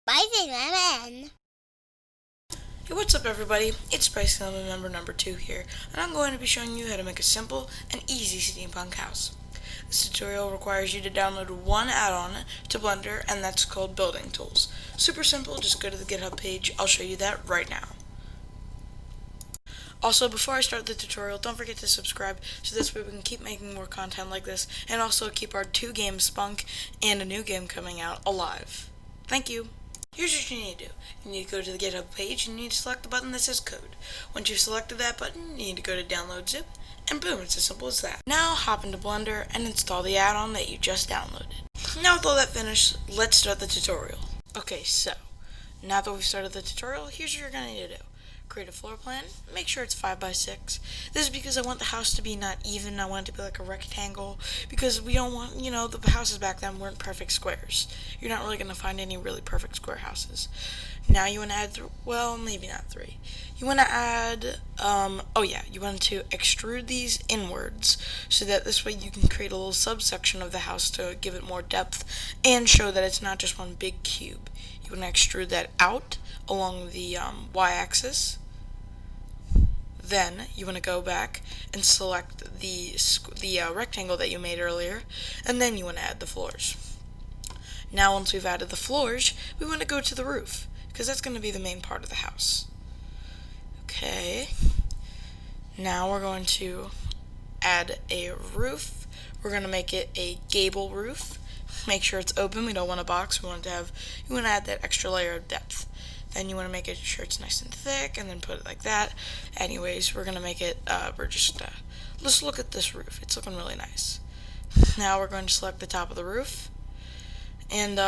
Spicy Lemon. Hey, what's up everybody? It's Spicy Lemon member number 2 here, and I'm going to be showing you how to make a simple and easy steampunk house. This tutorial requires you to download one add-on to Blender, and that's called Building Tools. Super simple, just go to the GitHub page. I'll show you that right now. Also, before I start the tutorial, don't forget to subscribe so this way we can keep making more content like this, and also keep our 2 games Spunk and a new game coming out alive. Thank you. Here's what you need to do. You need to go to the GitHub page and you need to select the button that says code. Once you've selected that button, you need to go to download zip, and boom, it's as simple as that. Now hop into Blender and install the add-on that you just downloaded. Now with all that finished, let's start the tutorial. Okay, so now that we've started the tutorial, here's what you're going to need to do. Create a floor plan, make sure it's 5x6. This is because I want the house to be not even, I want it to be like a rectangle, because we don't want, the houses back then weren't perfect squares. You're not really going to find any really perfect square houses. Now you want to add, well, maybe not 3. You want to add, you want to extrude these inwards, so that this way you can create a little subsection of the house to give it more depth, and show that it's not just one big cube. You want to extrude that out along the y-axis. Then you want to go back and select the rectangle that you made earlier, and then you want to add the floors. Now once we've added the floors, we want to go to the roof, because that's going to be the main part of the house. Okay, now we're going to add a roof. We're going to make it a gable roof. Make sure it's open, we don't want a box, you want to add that extra layer of depth. Then you want to make it sure it's nice and thick, and then put it like that. Anyways, we're going to make it, let's look at this roof. It's looking really nice. Now we're going to select the top of the roof, and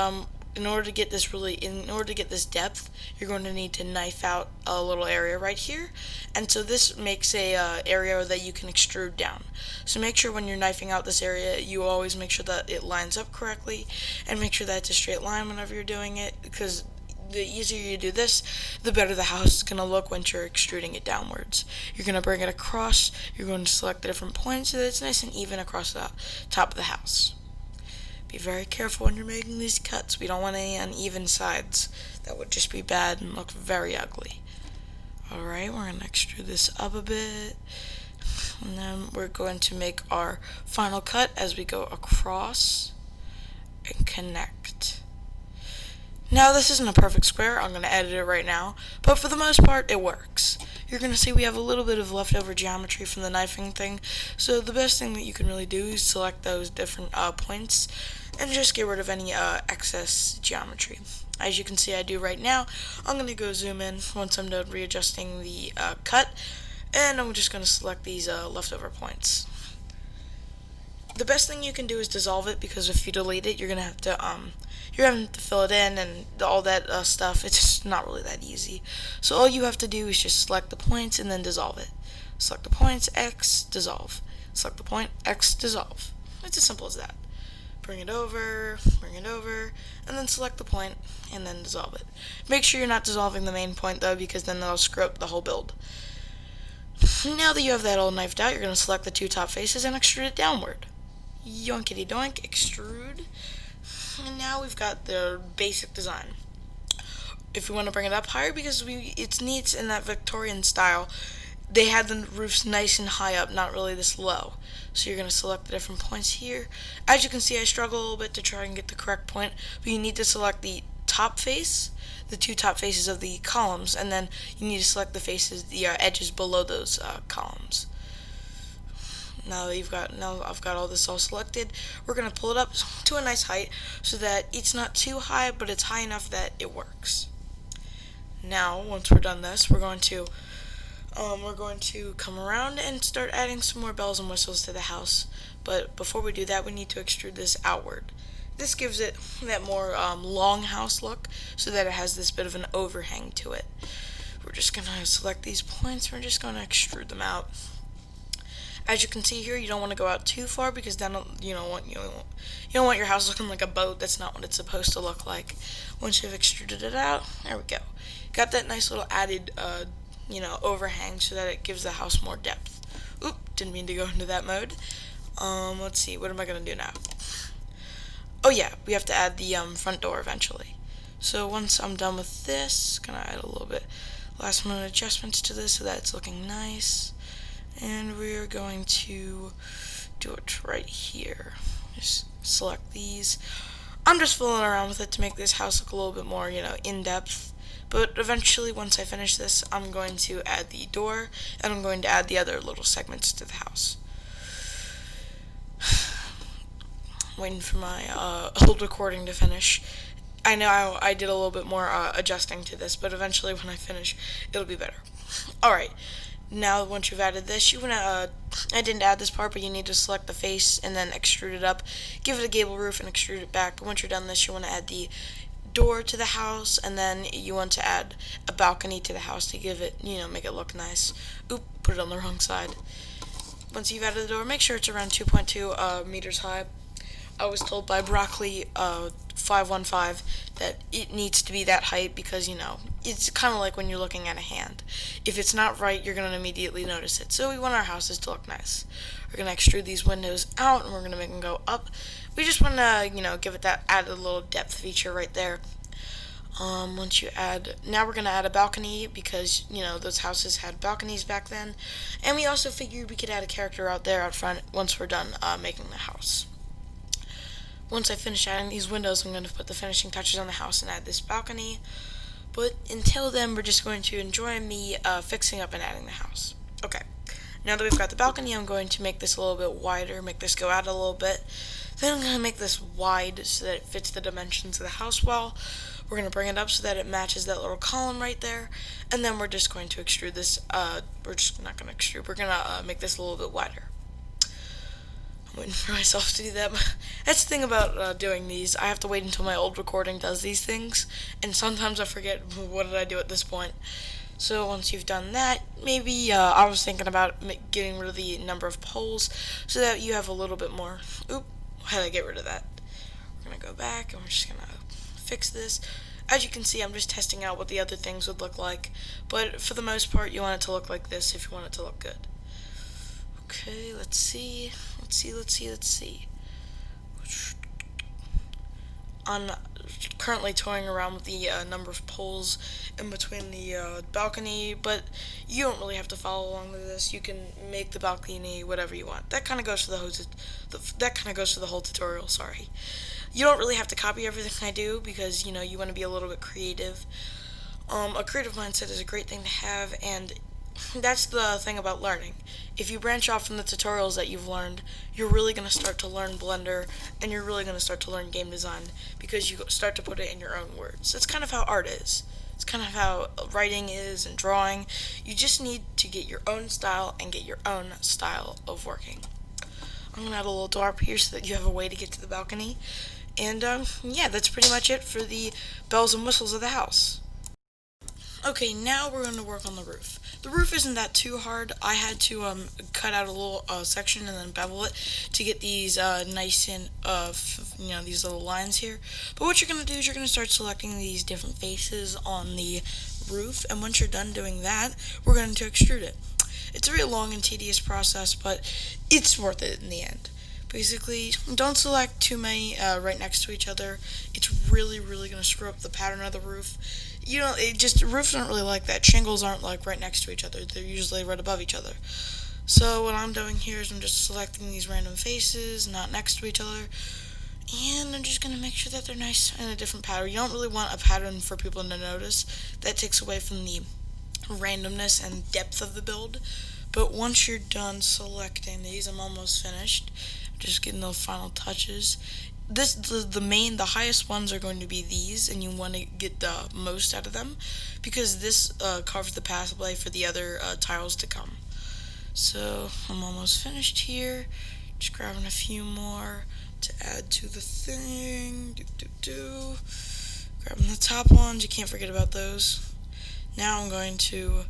in order to get this depth, you're going to need to knife out a little area right here, and so this makes a area that you can extrude down. So make sure when you're knifing out this area, you always make sure that it lines up correctly, and make sure that it's a straight line whenever you're doing it, because the easier you do this, the better the house is going to look once you're extruding it downwards. You're going to bring it across, you're going to select the different points so that it's nice and even across the top of the house. Be very careful when you're making these cuts. We don't want any uneven sides. That would just be bad and look very ugly. Alright, we're going to extrude this up a bit. And then we're going to make our final cut as we go across and connect. Now this isn't a perfect square, I'm going to edit it right now, but for the most part it works. You're going to see we have a little bit of leftover geometry from the knifing thing, so the best thing that you can really do is select those different points and just get rid of any excess geometry. As you can see I do right now, I'm going to go zoom in once I'm done readjusting the cut, and I'm just going to select these leftover points. The best thing you can do is dissolve it, because if you delete it, you're having to fill it in and all that stuff. It's just not really that easy. So all you have to do is just select the points and then dissolve it. Select the points, X, dissolve. Select the point, X, dissolve. It's as simple as that. Bring it over, and then select the point and then dissolve it. Make sure you're not dissolving the main point though, because then that'll screw up the whole build. Now that you have that all knifed out, you're going to select the 2 top faces and extrude it downward. Yoinkity doink, extrude. And now we've got the basic design. If we want to bring it up higher, because it's neat in that Victorian style, they had the roofs nice and high up, not really this low. So you're going to select the different points here. As you can see, I struggle a little bit to try and get the correct point, but you need to select the top face, the 2 top faces of the columns, and then you need to select the edges below those columns. Now I've got all this all selected, we're going to pull it up to a nice height so that it's not too high, but it's high enough that it works. Now, once we're done this, we're going to come around and start adding some more bells and whistles to the house. But before we do that, we need to extrude this outward. This gives it that more long house look, so that it has this bit of an overhang to it. We're just going to select these points, we're just going to extrude them out. As you can see here, you don't want to go out too far, because then you don't want your house looking like a boat. That's not what it's supposed to look like. Once you've extruded it out, there we go. Got that nice little added overhang, so that it gives the house more depth. Oop, didn't mean to go into that mode. Let's see, what am I gonna do now? Oh yeah, we have to add the front door eventually. So once I'm done with this, gonna add a little bit last minute adjustments to this so that it's looking nice. And we're going to do it right here. Just select these. I'm just fooling around with it to make this house look a little bit more, in depth. But eventually, once I finish this, I'm going to add the door, and I'm going to add the other little segments to the house. Waiting for my old recording to finish. I know I did a little bit more adjusting to this, but eventually when I finish, it'll be better. Alright, now once you've added this, I didn't add this part, but you need to select the face and then extrude it up. Give it a gable roof and extrude it back. But once you're done this, you want to add the door to the house, and then you want to add a balcony to the house to give it, make it look nice. Oop, put it on the wrong side. Once you've added the door, make sure it's around 2.2 meters high. I was told by Broccoli 515 that it needs to be that height because, it's kind of like when you're looking at a hand. If it's not right, you're going to immediately notice it. So we want our houses to look nice. We're going to extrude these windows out, and we're going to make them go up. We just want to, give it that added little depth feature right there. Once you add, now we're going to add a balcony because, those houses had balconies back then. And we also figured we could add a character out there out front once we're done making the house. Once I finish adding these windows, I'm going to put the finishing touches on the house and add this balcony. But until then, we're just going to enjoy me fixing up and adding the house. Okay, now that we've got the balcony, I'm going to make this a little bit wider, make this go out a little bit. Then I'm going to make this wide so that it fits the dimensions of the house wall. We're going to bring it up so that it matches that little column right there. And then we're just going to extrude this. We're just not going to extrude. We're going to make this a little bit wider. I'm waiting for myself to do that. That's the thing about doing these. I have to wait until my old recording does these things, and sometimes I forget what did I do at this point. So once you've done that, maybe I was thinking about getting rid of the number of poles so that you have a little bit more. Oop, how did I get rid of that? We're going to go back, and we're just going to fix this. As you can see, I'm just testing out what the other things would look like, but for the most part, you want it to look like this if you want it to look good. Okay, let's see. I'm currently toying around with the number of poles in between the balcony, but you don't really have to follow along with this. You can make the balcony whatever you want. That kind of goes to the whole tutorial. Sorry, you don't really have to copy everything I do because you want to be a little bit creative. A creative mindset is a great thing to have, and that's the thing about learning. If you branch off from the tutorials that you've learned, you're really going to start to learn Blender, and you're really going to start to learn game design because you start to put it in your own words. That's kind of how art is. It's kind of how writing is and drawing. You just need to get your own style and get your own style of working. I'm going to add a little door up here so that you have a way to get to the balcony. And yeah, that's pretty much it for the bells and whistles of the house. Okay, now we're going to work on the roof. The roof isn't that too hard. I had to cut out a little section and then bevel it to get these nice and these little lines here. But what you're going to do is you're going to start selecting these different faces on the roof, and once you're done doing that, we're going to extrude it. It's a very long and tedious process, but it's worth it in the end. Basically, don't select too many right next to each other. It's really going to screw up the pattern of the roof. Roofs aren't really like that. Shingles aren't like right next to each other. They're usually right above each other. So what I'm doing here is I'm just selecting these random faces, not next to each other, and I'm just going to make sure that they're nice in a different pattern. You don't really want a pattern for people to notice. That takes away from the randomness and depth of the build. But once you're done selecting these, I'm almost finished. I'm just getting those final touches. The highest ones are going to be these, and you want to get the most out of them because this covers the pathway for the other tiles to come. So I'm almost finished here. Just grabbing a few more to add to the thing. Grabbing the top ones. You can't forget about those. Now I'm going to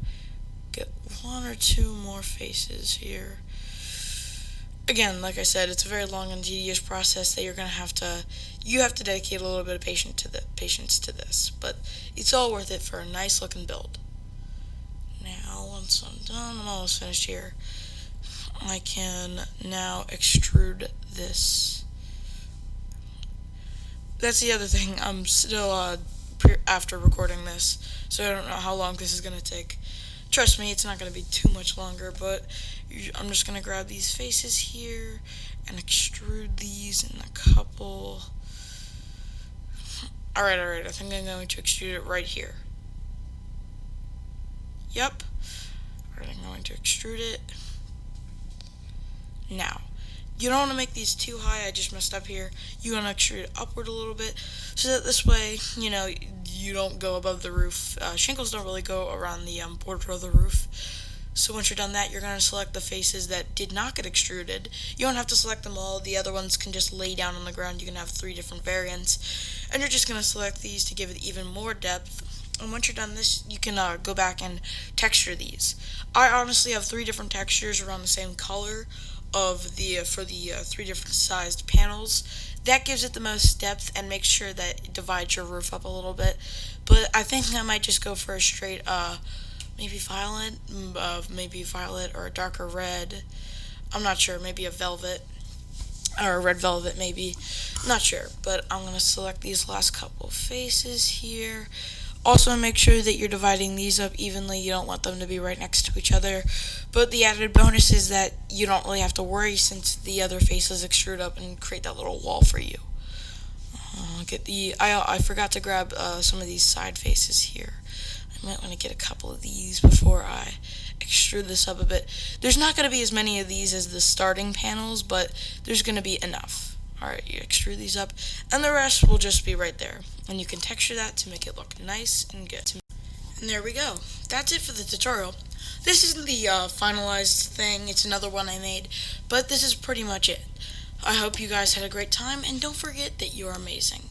get one or two more faces here. Again, like I said, it's a very long and tedious process that you have to dedicate a little bit of patience to this, but it's all worth it for a nice looking build. Now, once I'm done, I'm almost finished here. I can now extrude this. That's the other thing. I'm still after recording this, so I don't know how long this is going to take. Trust me, it's not going to be too much longer, but I'm just going to grab these faces here and extrude these in a couple. Alright, I think I'm going to extrude it right here. Yep. Alright, I'm going to extrude it. Now, you don't want to make these too high, I just messed up here. You want to extrude it upward a little bit, so that this way, you don't go above the roof. Shingles don't really go around the border of the roof. So once you're done that, you're going to select the faces that did not get extruded. You don't have to select them all. The other ones can just lay down on the ground. You can have 3 different variants. And you're just going to select these to give it even more depth. And once you're done this, you can go back and texture these. I honestly have 3 different textures around the same color of for the 3 different sized panels. That gives it the most depth and makes sure that it divides your roof up a little bit. But I think I might just go for a straight maybe violet or a darker red. I'm not sure, maybe a velvet or a red velvet maybe. Not sure, but I'm going to select these last couple faces here. Also make sure that you're dividing these up evenly. You don't want them to be right next to each other. But the added bonus is that you don't really have to worry since the other faces extrude up and create that little wall for you. I forgot to grab some of these side faces here. I might want to get a couple of these before I extrude this up a bit. There's not going to be as many of these as the starting panels, but there's going to be enough. Alright, you extrude these up, and the rest will just be right there. And you can texture that to make it look nice and good. And there we go. That's it for the tutorial. This isn't the finalized thing, it's another one I made, but this is pretty much it. I hope you guys had a great time, and don't forget that you're amazing.